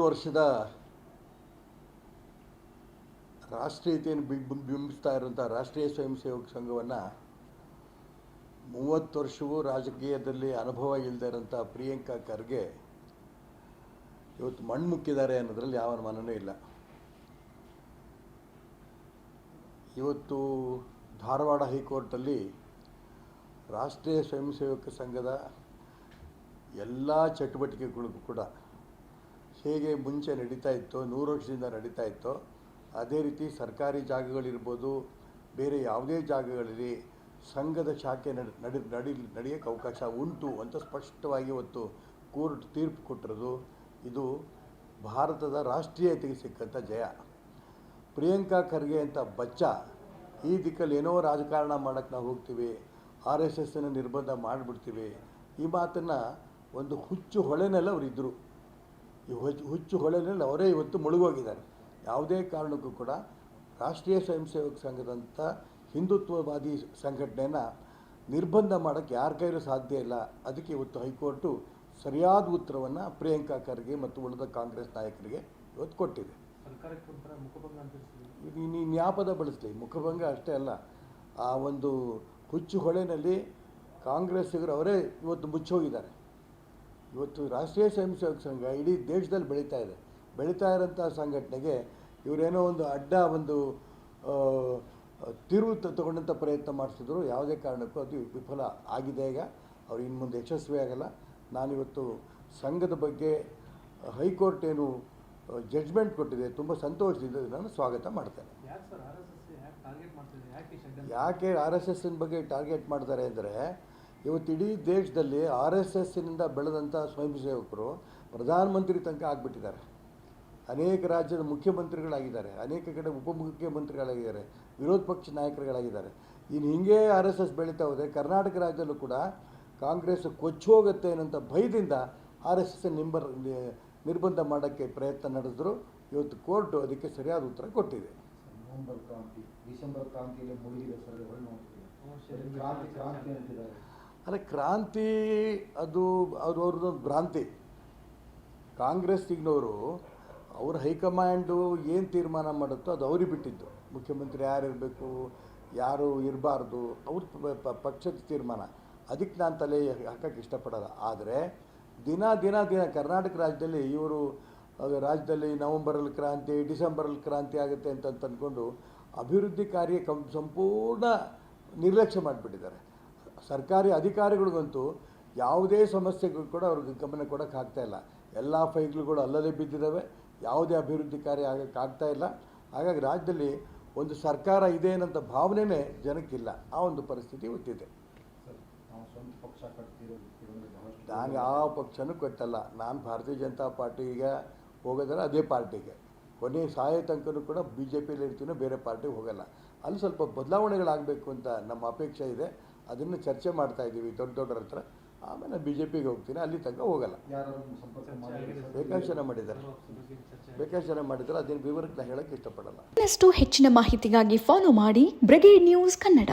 ವರ್ಷದ ರಾಷ್ಟ್ರೀಯತೆಯನ್ನು ಬಿಂಬಿಸ್ತಾ ಇರುವಂಥ ರಾಷ್ಟ್ರೀಯ ಸ್ವಯಂ ಸೇವಕ ಸಂಘವನ್ನು 30 ವರ್ಷವೂ ರಾಜಕೀಯದಲ್ಲಿ ಅನುಭವ ಇಲ್ಲದೆ ಇರೋಂಥ ಪ್ರಿಯಾಂಕಾ ಖರ್ಗೆ ಇವತ್ತು ಮಣ್ಣು ಮುಕ್ಕಿದ್ದಾರೆ ಅನ್ನೋದ್ರಲ್ಲಿ ಯಾವ ಅನುಮಾನವೂ ಇಲ್ಲ. ಇವತ್ತು ಧಾರವಾಡ ಹೈಕೋರ್ಟಲ್ಲಿ ರಾಷ್ಟ್ರೀಯ ಸ್ವಯಂ ಸೇವಕ ಸಂಘದ ಎಲ್ಲ ಚಟುವಟಿಕೆಗಳಿಗೂ ಕೂಡ ಹೇಗೆ ಮುಂಚೆ ನಡೀತಾ ಇತ್ತೋ 100 ವರ್ಷದಿಂದ ನಡೀತಾ ಇತ್ತೋ ಅದೇ ರೀತಿ ಸರ್ಕಾರಿ ಜಾಗಗಳಿರ್ಬೋದು, ಬೇರೆ ಯಾವುದೇ ಜಾಗಗಳಲ್ಲಿ ಸಂಘದ ಶಾಖೆ ನಡೆಯೋಕ್ಕೆ ಅವಕಾಶ ಉಂಟು ಅಂತ ಸ್ಪಷ್ಟವಾಗಿ ಇವತ್ತು ಕೋರ್ಟ್ ತೀರ್ಪು ಕೊಟ್ಟಿರೋದು ಇದು ಭಾರತದ ರಾಷ್ಟ್ರೀಯತೆಗೆ ಸಿಕ್ಕಂಥ ಜಯ. ಪ್ರಿಯಾಂಕಾ ಖರ್ಗೆ ಅಂತ ಬಚ್ಚ ಈ ದಿಕ್ಕಲ್ಲಿ ಏನೋ ರಾಜಕಾರಣ ಮಾಡೋಕ್ಕೆ ನಾವು ಹೋಗ್ತೀವಿ, RSSನ ನಿರ್ಬಂಧ ಮಾಡಿಬಿಡ್ತೀವಿ, ಈ ಮಾತನ್ನು ಒಂದು ಹುಚ್ಚು ಹೊಳೆನಲ್ಲಿ ಅವರಿದ್ದರು. ಈ ಹುಚ್ಚು ಹೊಳೆನಲ್ಲಿ ಅವರೇ ಇವತ್ತು ಮುಳುಗೋಗಿದ್ದಾರೆ. ಯಾವುದೇ ಕಾರಣಕ್ಕೂ ಕೂಡ ರಾಷ್ಟ್ರೀಯ ಸ್ವಯಂ ಸೇವಕ ಸಂಘದಂಥ ಹಿಂದುತ್ವವಾದಿ ಸಂಘಟನೆಯನ್ನು ನಿರ್ಬಂಧ ಮಾಡೋಕ್ಕೆ ಯಾರ ಕೈಲೂ ಸಾಧ್ಯ ಇಲ್ಲ. ಅದಕ್ಕೆ ಇವತ್ತು ಹೈಕೋರ್ಟು ಸರಿಯಾದ ಉತ್ತರವನ್ನು ಪ್ರಿಯಾಂಕಾ ಖರ್ಗೆ ಮತ್ತು ಉಳಿದ ಕಾಂಗ್ರೆಸ್ ನಾಯಕರಿಗೆ ಇವತ್ತು ಕೊಟ್ಟಿದೆ. ನೀನು ನ್ಯಾಪದ ಬಳಸಲಿ, ಮುಖಭಂಗ ಅಷ್ಟೇ ಅಲ್ಲ, ಆ ಒಂದು ಹುಚ್ಚು ಹೊಳೆನಲ್ಲಿ ಕಾಂಗ್ರೆಸ್ಸಿಗರು ಅವರೇ ಇವತ್ತು ಮುಚ್ಚೋಗಿದ್ದಾರೆ. ಇವತ್ತು ರಾಷ್ಟ್ರೀಯ ಸ್ವಯಂ ಸೇವಕ ಸಂಘ ಇಡೀ ದೇಶದಲ್ಲಿ ಬೆಳೀತಾ ಇರೋಂಥ ಸಂಘಟನೆಗೆ ಇವರೇನೋ ಒಂದು ತಿರುವು ತಗೊಂಡಂಥ ಪ್ರಯತ್ನ ಮಾಡಿಸಿದ್ರು. ಯಾವುದೇ ಕಾರಣಕ್ಕೂ ಅದು ವಿಫಲ ಆಗಿದೆ. ಈಗ ಅವ್ರು ಇನ್ನು ಮುಂದೆ ಯಶಸ್ವಿ ಆಗಲ್ಲ. ನಾನಿವತ್ತು ಸಂಘದ ಬಗ್ಗೆ ಹೈಕೋರ್ಟ್ ಏನು ಜಡ್ಜ್ಮೆಂಟ್ ಕೊಟ್ಟಿದೆ, ತುಂಬ ಸಂತೋಷದಿಂದ ನಾನು ಸ್ವಾಗತ ಮಾಡ್ತೇನೆ. ಯಾಕೆ RSSನ ಬಗ್ಗೆ ಟಾರ್ಗೆಟ್ ಮಾಡ್ತಾರೆ ಅಂದರೆ, ಇವತ್ತು ಇಡೀ ದೇಶದಲ್ಲಿ RSSನಿಂದ ಬೆಳೆದಂಥ ಸ್ವಯಂ ಸೇವಕರು ಪ್ರಧಾನಮಂತ್ರಿ ತನಕ ಆಗಿಬಿಟ್ಟಿದ್ದಾರೆ. ಅನೇಕ ರಾಜ್ಯದ ಮುಖ್ಯಮಂತ್ರಿಗಳಾಗಿದ್ದಾರೆ, ಅನೇಕ ಕಡೆ ಉಪಮುಖ್ಯಮಂತ್ರಿಗಳಾಗಿದ್ದಾರೆ, ವಿರೋಧ ಪಕ್ಷ ನಾಯಕರುಗಳಾಗಿದ್ದಾರೆ. ಇನ್ನು ಹೀಗೆ RSS ಬೆಳೀತಾ ಹೋದರೆ ಕರ್ನಾಟಕ ರಾಜ್ಯದಲ್ಲೂ ಕೂಡ ಕಾಂಗ್ರೆಸ್ ಕೊಚ್ಚಿ ಹೋಗುತ್ತೆ ಅನ್ನೋಂಥ ಭಯದಿಂದ RSS ನಿರ್ಬಂಧ ಮಾಡೋಕ್ಕೆ ಪ್ರಯತ್ನ ನಡೆಸಿದ್ರು. ಇವತ್ತು ಕೋರ್ಟು ಅದಕ್ಕೆ ಸರಿಯಾದ ಉತ್ತರ ಕೊಟ್ಟಿದೆ. ಅದೇ ಕ್ರಾಂತಿ ಅದು ಅವ್ರದ್ದೊಂದು ಭ್ರಾಂತಿ. ಕಾಂಗ್ರೆಸ್ಸಿನವರು ಅವ್ರ ಹೈಕಮಾಂಡು ಏನು ತೀರ್ಮಾನ ಮಾಡುತ್ತೋ ಅದು ಅವ್ರಿಗೆ ಬಿಟ್ಟಿದ್ದು. ಮುಖ್ಯಮಂತ್ರಿ ಯಾರು ಇರಬೇಕು, ಯಾರು ಇರಬಾರ್ದು, ಅವ್ರ ಪಕ್ಷದ ತೀರ್ಮಾನ. ಅದಕ್ಕೆ ನಾನು ತಲೆ ಹಾಕೋಕ್ಕೆ ಇಷ್ಟಪಡೋಲ್ಲ. ಆದರೆ ದಿನ ಕರ್ನಾಟಕ ರಾಜ್ಯದಲ್ಲಿ ಇವರು ರಾಜ್ಯದಲ್ಲಿ ನವಂಬರಲ್ಲಿ ಕ್ರಾಂತಿ, ಡಿಸೆಂಬರಲ್ಲಿ ಕ್ರಾಂತಿ ಆಗುತ್ತೆ ಅಂತ ಅಂದ್ಕೊಂಡು ಅಭಿವೃದ್ಧಿ ಕಾರ್ಯ ಸಂಪೂರ್ಣ ನಿರ್ಲಕ್ಷ್ಯ ಮಾಡಿಬಿಟ್ಟಿದ್ದಾರೆ. ಸರ್ಕಾರಿ ಅಧಿಕಾರಿಗಳಿಗಂತೂ ಯಾವುದೇ ಸಮಸ್ಯೆಗಳು ಕೂಡ ಅವ್ರಿಗೆ ಗಮನ ಕೊಡೋಕ್ಕೆ ಆಗ್ತಾಯಿಲ್ಲ. ಎಲ್ಲ ಫೈಲ್ಗಳು ಅಲ್ಲದೆ ಬಿದ್ದಿದ್ದಾವೆ, ಯಾವುದೇ ಅಭಿವೃದ್ಧಿ ಕಾರ್ಯ ಆಗೋಕ್ಕಾಗ್ತಾ ಇಲ್ಲ. ಹಾಗಾಗಿ ರಾಜ್ಯದಲ್ಲಿ ಒಂದು ಸರ್ಕಾರ ಇದೆ ಅನ್ನೋಂಥ ಭಾವನೆಯೇ ಜನಕ್ಕಿಲ್ಲ. ಆ ಒಂದು ಪರಿಸ್ಥಿತಿ ಗೊತ್ತಿದೆ. ನಾನು ಯಾವ ಪಕ್ಷನೂ ಕೊಟ್ಟಲ್ಲ. ನಾನು ಭಾರತೀಯ ಜನತಾ ಪಾರ್ಟಿಗೆ ಹೋಗೋದ್ರೆ ಅದೇ ಪಾರ್ಟಿಗೆ, ಕೊನೆ ಸಾಯೋ ತನಕನೂ ಕೂಡ BJPಯಲ್ಲಿ ಇರ್ತೀನೋ, ಬೇರೆ ಪಾರ್ಟಿಗೆ ಹೋಗಲ್ಲ. ಅಲ್ಲಿ ಸ್ವಲ್ಪ ಬದಲಾವಣೆಗಳಾಗಬೇಕು ಅಂತ ನಮ್ಮ ಅಪೇಕ್ಷೆ ಇದೆ. ಅದನ್ನು ಚರ್ಚೆ ಮಾಡ್ತಾಯಿದ್ದೀವಿ ದೊಡ್ಡವ್ರ ಹತ್ರ. ಆಮೇಲೆ BJPಗೆ ಹೋಗ್ತೀನಿ, ಅಲ್ಲಿ ತನಕ ಹೋಗಲ್ಲ. ಬೇಕಾಷ್ಟು ಜನ ಮಾಡಿದ್ದಾರೆ, ಅದನ್ನು ವಿವರಕ್ಕೆ ನಾನು ಹೇಳೋಕ್ಕೆ ಇಷ್ಟಪಡಲ್ಲ. ಇನ್ನಷ್ಟು ಹೆಚ್ಚಿನ ಮಾಹಿತಿಗಾಗಿ ಫಾಲೋ ಮಾಡಿ ಬ್ರಿಗೇಡ್ ನ್ಯೂಸ್ ಕನ್ನಡ.